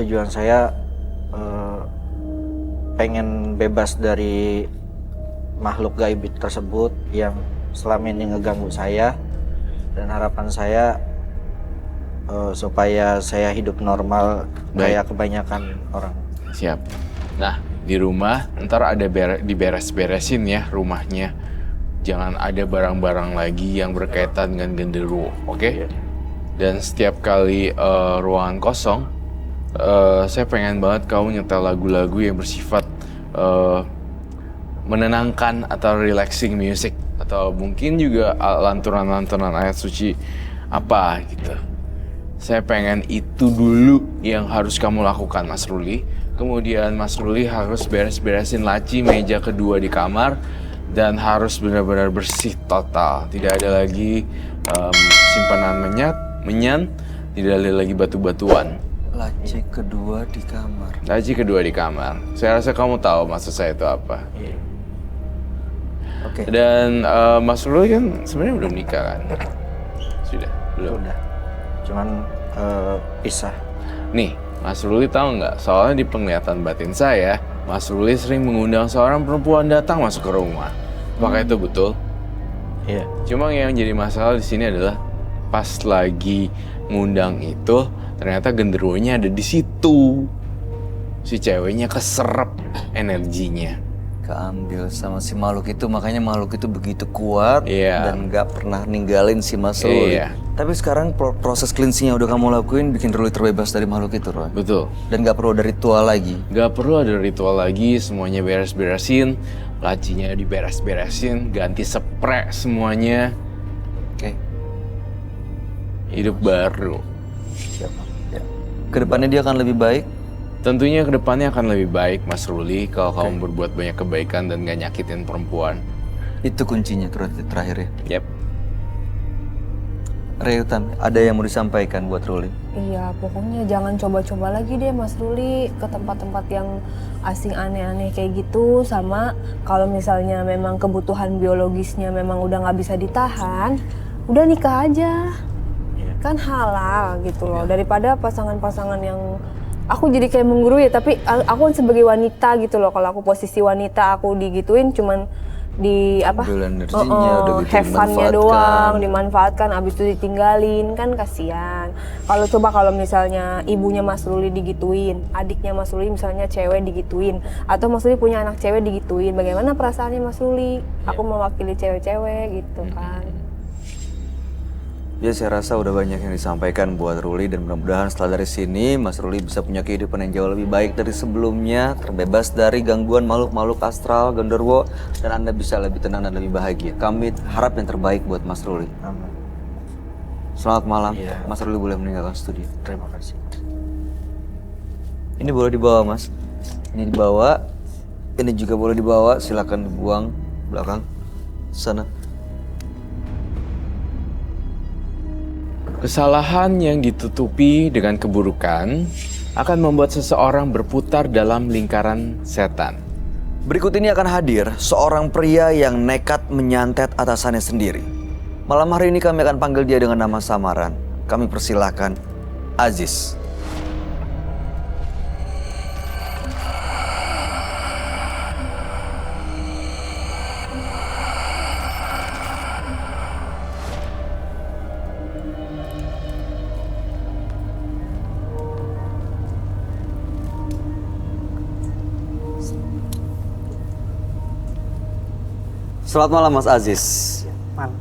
tujuan saya pengen bebas dari makhluk gaib tersebut yang selama ini ngeganggu saya, dan harapan saya supaya saya hidup normal kayak kebanyakan orang. Siap. Nah, di rumah ntar ada diberes-beresin ya rumahnya. Jangan ada barang-barang lagi yang berkaitan dengan genderuwo, oke? Dan setiap kali ruangan kosong, saya pengen banget kamu nyetel lagu-lagu yang bersifat menenangkan atau relaxing music, atau mungkin juga lantunan-lantunan ayat suci apa gitu. Saya pengen itu dulu yang harus kamu lakukan, Mas Ruli. Kemudian Mas Ruli harus beres-beresin laci meja kedua di kamar dan harus benar-benar bersih total. Tidak ada lagi simpanan menyan, tidak ada lagi batu-batuan. Laci kedua di kamar. Laci kedua di kamar. Saya rasa kamu tahu maksud saya itu apa. Iya. Oke. Dan Mas Ruli kan sebenarnya belum nikah kan? Sudah, belum. Udah. Cuman pisah. Nih, Mas Ruli tahu nggak? Soalnya di penglihatan batin saya, Mas Ruli sering mengundang seorang perempuan datang masuk ke rumah. Apakah itu betul? Iya. Cuma yang jadi masalah di sini adalah pas lagi ngundang itu, ternyata genderuwonya ada di situ. Si ceweknya keserap energinya. Keambil sama si makhluk itu, makanya makhluk itu begitu kuat dan gak pernah ninggalin si Mas Ruli. Tapi sekarang proses cleansing yang udah kamu lakuin bikin Ruli terbebas dari makhluk itu, Roy. Betul. Dan gak perlu ada ritual lagi. Gak perlu ada ritual lagi, semuanya beres-beresin, lacinya diberes-beresin, ganti spray semuanya. Oke. Hidup baru. Siapa? Ya. Kedepannya dia akan lebih baik. Tentunya kedepannya akan lebih baik, Mas Ruli, kalau kamu berbuat banyak kebaikan dan gak nyakitin perempuan. Itu kuncinya terakhir ya. Yep. Reutan, ada yang mau disampaikan buat Ruli? Iya, pokoknya jangan coba-coba lagi deh Mas Ruli ke tempat-tempat yang asing aneh-aneh kayak gitu. Sama kalau misalnya memang kebutuhan biologisnya memang udah nggak bisa ditahan, udah nikah aja. Kan halal gitu loh, daripada pasangan-pasangan yang aku jadi kayak menggurui ya, tapi aku kan sebagai wanita gitu loh, kalau aku posisi wanita aku digituin cuman di apa have fun-nya doang, dimanfaatkan, abis itu ditinggalin, kan kasihan. Kalau misalnya ibunya Mas Ruli digituin, adiknya Mas Ruli misalnya cewek digituin, atau Mas Ruli punya anak cewek digituin, bagaimana perasaannya Mas Ruli? Aku mewakili cewek-cewek gitu kan. Ya, saya rasa udah banyak yang disampaikan buat Ruli, dan mudah-mudahan setelah dari sini Mas Ruli bisa punya kehidupan yang jauh lebih baik dari sebelumnya, terbebas dari gangguan makhluk-makhluk astral, genderuwo, dan Anda bisa lebih tenang dan lebih bahagia. Kami harap yang terbaik buat Mas Ruli. Amin. Selamat malam. Mas Ruli boleh meninggalkan studio. Terima kasih. Ini boleh dibawa, Mas. Ini dibawa. Ini juga boleh dibawa. Silakan dibuang belakang sana. Kesalahan yang ditutupi dengan keburukan akan membuat seseorang berputar dalam lingkaran setan. Berikut ini akan hadir seorang pria yang nekat menyantet atasannya sendiri. Malam hari ini kami akan panggil dia dengan nama samaran. Kami persilahkan Aziz. Selamat malam Mas Aziz. Malam.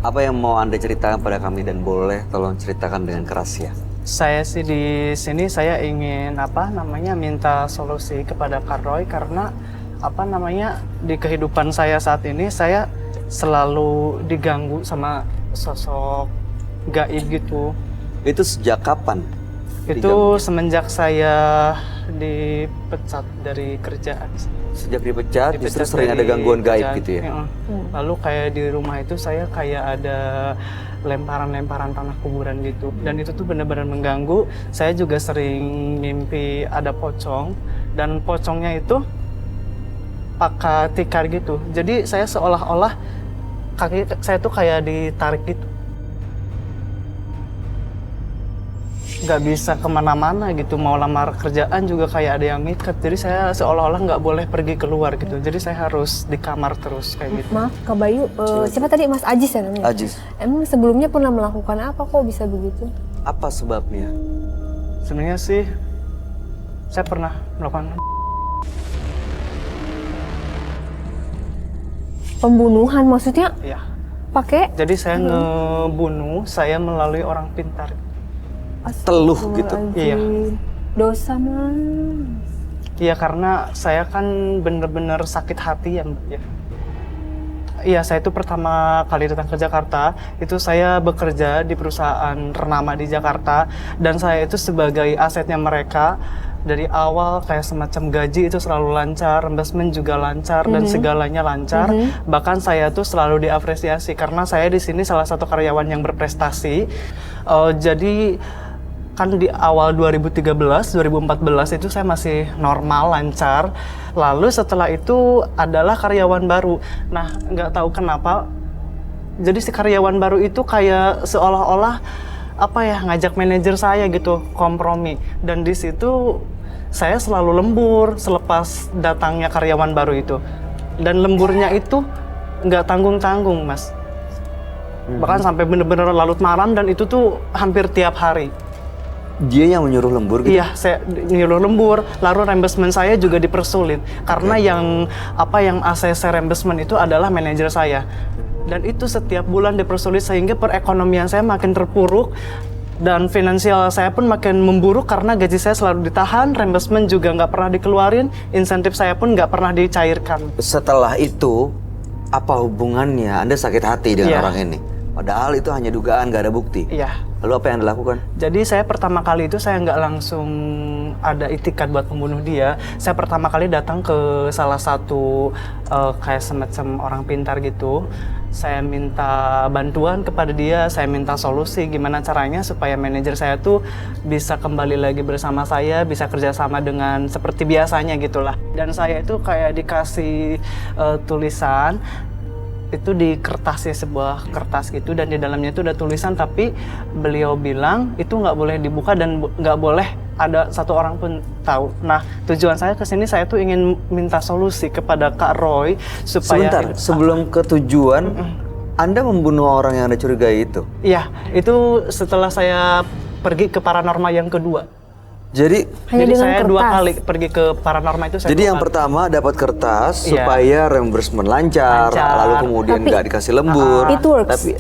Apa yang mau Anda ceritakan pada kami, dan boleh tolong ceritakan dengan keras ya. Saya sih di sini saya ingin minta solusi kepada Kak Roy, karena di kehidupan saya saat ini saya selalu diganggu sama sosok gaib gitu. Itu sejak kapan? Itu semenjak saya dipecat dari kerjaan. Sejak dipecat justru sering ada gangguan gaib gitu ya? Lalu kayak di rumah itu saya kayak ada lemparan-lemparan tanah kuburan gitu. Dan itu tuh benar-benar mengganggu. Saya juga sering mimpi ada pocong. Dan pocongnya itu pakai tikar gitu. Jadi saya seolah-olah kaki saya tuh kayak ditarik gitu. nggak bisa kemana-mana gitu, mau lamar kerjaan juga kayak ada yang ngikat, jadi saya seolah-olah nggak boleh pergi keluar gitu, jadi saya harus di kamar terus kayak gitu. Maaf Kak Bayu, siapa tadi, Mas Ajis ya namanya? Ajis, Emang sebelumnya pernah melakukan apa kok bisa begitu? apa sebabnya? Sebenarnya sih saya pernah melakukan Pembunuhan maksudnya ya. pakai Jadi saya ngebunuh saya melalui orang pintar. Teluh gitu? Iya. Dosa mah. Iya, karena saya kan bener-bener sakit hati ya Mbak ya. Iya, saya itu pertama kali datang ke Jakarta, itu saya bekerja di perusahaan ternama di Jakarta, dan saya itu sebagai asetnya mereka. Dari awal kayak semacam gaji itu selalu lancar, reimbursement juga lancar, dan segalanya lancar. Bahkan saya tuh selalu diapresiasi karena saya di sini salah satu karyawan yang berprestasi. Jadi kan di awal 2013, 2014 itu saya masih normal, lancar. Lalu setelah itu adalah karyawan baru. Nah, nggak tahu kenapa, jadi si karyawan baru itu kayak seolah-olah apa ya, ngajak manajer saya gitu kompromi. Dan di situ saya selalu lembur selepas datangnya karyawan baru itu. Dan lemburnya itu nggak tanggung-tanggung, Mas. Bahkan sampai bener-bener larut malam, dan itu tuh hampir tiap hari. Dia yang menyuruh lembur gitu? Iya, saya nyuruh lembur, lalu reimbursement saya juga dipersulit karena yang ACC reimbursement itu adalah manajer saya. Dan itu setiap bulan dipersulit sehingga perekonomian saya makin terpuruk dan finansial saya pun makin memburuk karena gaji saya selalu ditahan, reimbursement juga nggak pernah dikeluarin, insentif saya pun nggak pernah dicairkan. Setelah itu, apa hubungannya Anda sakit hati dengan Iya. orang ini? Padahal itu hanya dugaan, nggak ada bukti. Iya. Lalu apa yang dilakukan? Jadi saya pertama kali itu saya nggak langsung ada itikat buat membunuh dia. Saya pertama kali datang ke salah satu kayak semacam orang pintar gitu. Saya minta bantuan kepada dia, saya minta solusi gimana caranya supaya manajer saya tuh bisa kembali lagi bersama saya, bisa kerjasama dengan seperti biasanya gitulah. Dan saya itu kayak dikasih tulisan, itu di kertas ya, sebuah kertas gitu, dan di dalamnya itu ada tulisan, tapi beliau bilang itu nggak boleh dibuka dan nggak boleh ada satu orang pun tahu. Nah, tujuan saya kesini, saya tuh ingin minta solusi kepada Kak Roy supaya... Sebentar, sebelum ke tujuan, Anda membunuh orang yang Anda curigai itu? Iya, itu setelah saya pergi ke paranormal yang kedua. Jadi Hanya Jadi dengan saya kertas. 2 kali pergi ke paranormal itu. Saya Jadi 2 yang kali. pertama dapat kertas Iya. supaya reimbursement lancar, Lancar. lalu kemudian Tapi- nggak dikasih lembur. It works. Tapi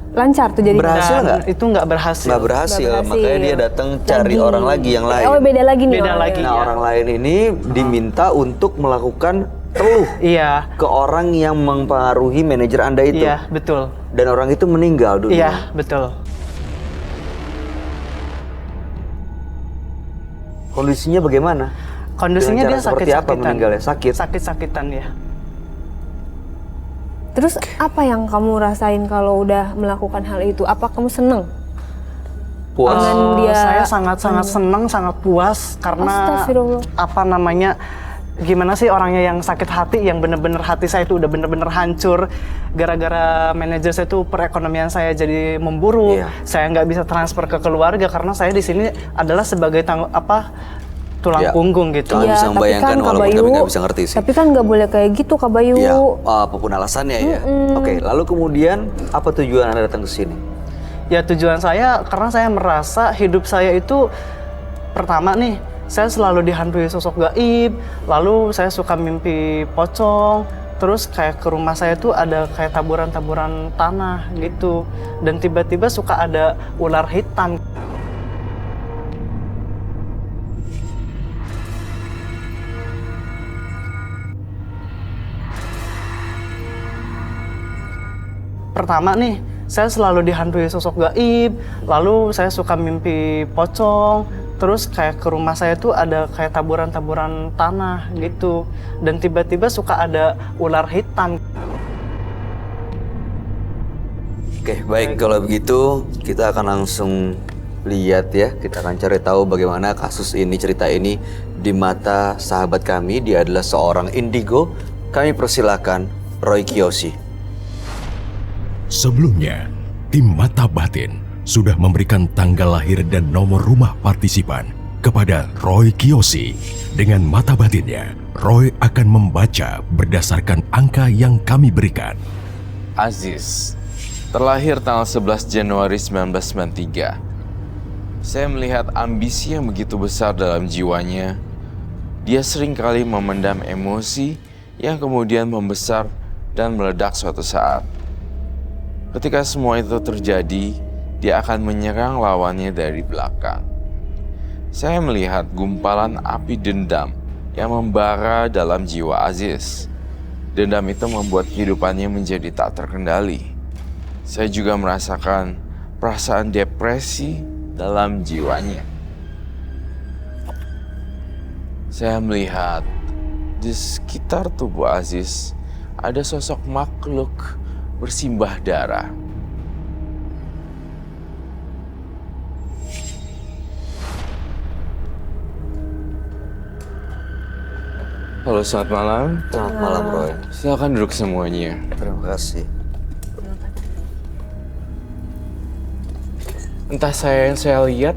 Lancar tuh jadi. Berhasil Dan nggak? itu nggak berhasil. nggak berhasil, Nggak berhasil. makanya dia datang cari Lagi. orang lagi yang lain. Oh, beda lagi nih Beda orangnya. lagi. Nah, Iya. orang lain ini diminta untuk melakukan teluh Iya, ke orang yang mempengaruhi manajer Anda itu. iya betul. Dan orang itu meninggal dunia. Iya betul. Kondisinya bagaimana? Kondisinya Dengan dia cara seperti apa sakit-sakitan. meninggalnya? Sakit? Sakit-sakitan ya. Terus apa yang kamu rasain kalau udah melakukan hal itu? Apa kamu seneng? Puas. Dengan dia- Saya sangat-sangat senang, sangat puas karena Astagfirullah. apa namanya, gimana sih orangnya yang sakit hati, yang bener-bener hati saya itu udah bener-bener hancur gara-gara manajer saya tuh perekonomian saya jadi memburuk. Iya. Saya nggak bisa transfer ke keluarga karena saya di sini adalah sebagai tulang Iya. punggung gitu. Kami bisa tapi membayangkan Kak walaupun kami Bayu, nggak bisa ngerti sih. Tapi kan nggak boleh kayak gitu Kak Bayu. Iya, apapun alasannya ya. Oke, lalu kemudian apa tujuan Anda datang ke sini? Ya tujuan saya karena saya merasa hidup saya itu pertama nih, saya selalu dihantui sosok gaib, lalu saya suka mimpi pocong, terus kayak ke rumah saya tuh ada kayak taburan-taburan tanah gitu, dan tiba-tiba suka ada ular hitam. Pertama nih, saya selalu dihantui sosok gaib, lalu saya suka mimpi pocong, terus kayak ke rumah saya tuh ada kayak taburan-taburan tanah gitu, dan tiba-tiba suka ada ular hitam. Oke, baik, kalau begitu kita akan langsung lihat ya. Kita akan cari tahu bagaimana kasus ini, cerita ini di mata sahabat kami. Dia adalah seorang indigo. Kami persilakan Roy Kiyoshi. Sebelumnya, tim Mata Batin sudah memberikan tanggal lahir dan nomor rumah partisipan kepada Roy Kiyoshi. Dengan mata batinnya, Roy akan membaca berdasarkan angka yang kami berikan. Aziz, terlahir tanggal 11 Januari 1993. Saya melihat ambisi yang begitu besar dalam jiwanya. Dia seringkali memendam emosi yang kemudian membesar dan meledak suatu saat. Ketika semua itu terjadi, dia akan menyerang lawannya dari belakang. Saya melihat gumpalan api dendam yang membara dalam jiwa Aziz. Dendam itu membuat kehidupannya menjadi tak terkendali. Saya juga merasakan perasaan depresi dalam jiwanya. Saya melihat di sekitar tubuh Aziz ada sosok makhluk bersimbah darah. Halo, selamat malam. Selamat malam, Roy. Silakan duduk semuanya. Terima kasih. Entah saya yang saya lihat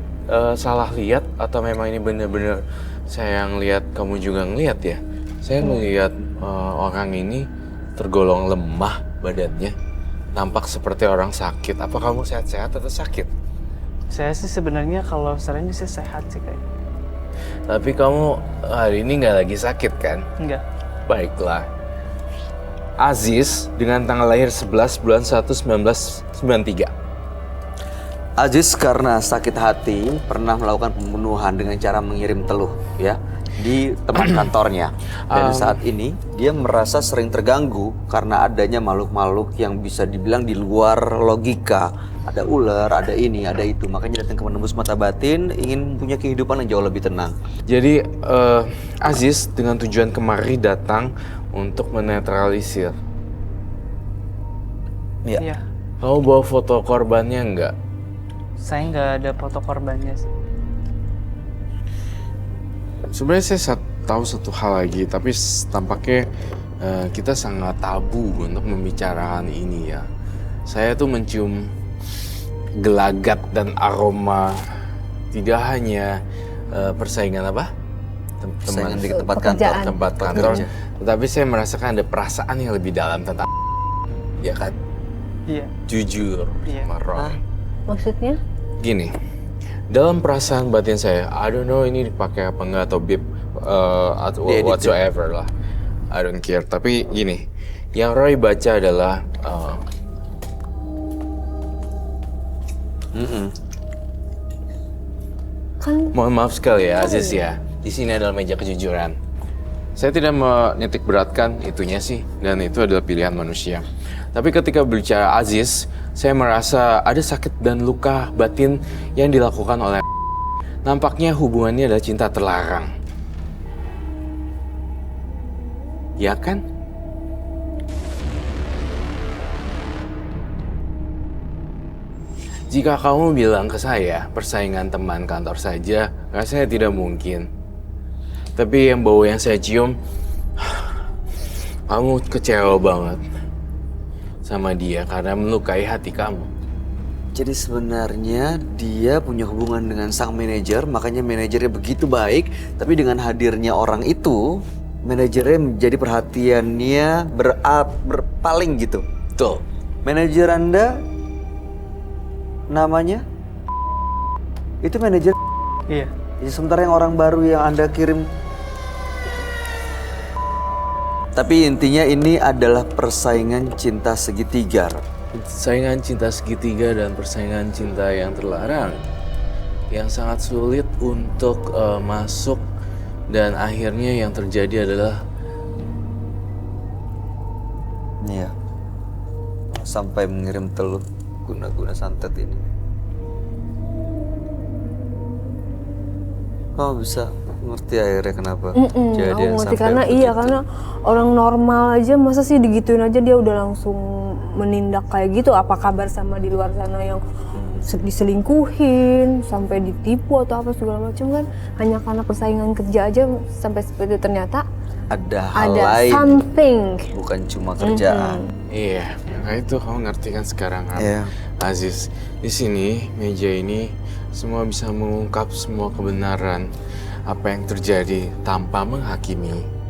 salah lihat atau memang ini benar-benar saya yang lihat, kamu juga ngelihat ya. Saya melihat orang ini tergolong lemah badannya, nampak seperti orang sakit. Apa kamu sehat-sehat atau sakit? Saya sih sebenarnya kalau sering sih sehat sih kayaknya. Tapi kamu hari ini nggak lagi sakit kan? Enggak. Baiklah. Aziz dengan tanggal lahir 11 bulan 1 1993. Aziz karena sakit hati pernah melakukan pembunuhan dengan cara mengirim teluh ya di tempat kantornya. Dan saat ini dia merasa sering terganggu karena adanya makhluk-makhluk yang bisa dibilang di luar logika. Ada ular, ada ini, ada itu. Makanya datang ke penembus mata batin ingin punya kehidupan yang jauh lebih tenang. Jadi Aziz dengan tujuan kemari datang untuk menetralisir. Iya. Iya. Kamu bawa foto korbannya enggak? Saya nggak ada foto korbannya sih. Sebenarnya saya tahu satu hal lagi, tapi tampaknya kita sangat tabu untuk membicarakan ini ya. Saya tuh mencium gelagat dan aroma tidak hanya persaingan apa? Persaingan di tempat kantor. Pekerjaan. Tempat kantor, tetapi saya merasakan ada perasaan yang lebih dalam tentang ya kan? Iya. Jujur Iya. sama Roy. Maksudnya? Gini, dalam perasaan batin saya, I don't know ini dipakai apa enggak atau bip atau Diedit, whatsoever lah, I don't care. Tapi gini, yang Roy baca adalah Kan mohon maaf sekali ya Aziz ya, di sini adalah meja kejujuran. Saya tidak menitik beratkan itunya sih, dan itu adalah pilihan manusia. Tapi ketika berbicara Aziz, saya merasa ada sakit dan luka batin yang dilakukan oleh nampaknya hubungannya adalah cinta terlarang. Ya kan? Jika kamu bilang ke saya persaingan teman kantor saja, rasanya tidak mungkin. Tapi yang bau yang saya cium, kamu kecewa banget sama dia karena melukai hati kamu. Jadi sebenarnya dia punya hubungan dengan sang manajer, makanya manajernya begitu baik. Tapi dengan hadirnya orang itu, manajernya menjadi perhatiannya berpaling gitu. Betul. Manajer Anda namanya? Itu manajer. Iya. Sementara yang orang baru yang Anda kirim. Tapi intinya ini adalah persaingan cinta segitiga. Persaingan cinta segitiga dan persaingan cinta yang terlarang yang sangat sulit untuk masuk, dan akhirnya yang terjadi adalah Iya. Sampai mengirim teluh guna-guna santet ini. Kamu bisa ngerti akhirnya kenapa aku kejadian ngerti sampai karena begitu. karena orang normal aja masa sih digituin aja dia udah langsung menindak kayak gitu. Apa kabar sama di luar sana yang diselingkuhin sampai ditipu atau apa segala macam kan? Hanya karena persaingan kerja aja sampai seperti itu. Ternyata ada hal Ada lain, something. bukan cuma kerjaan. Iya, nah itu kamu ngerti kan sekarang kan, Iya. Aziz. Di sini meja ini semua bisa mengungkap semua kebenaran apa yang terjadi tanpa menghakimi.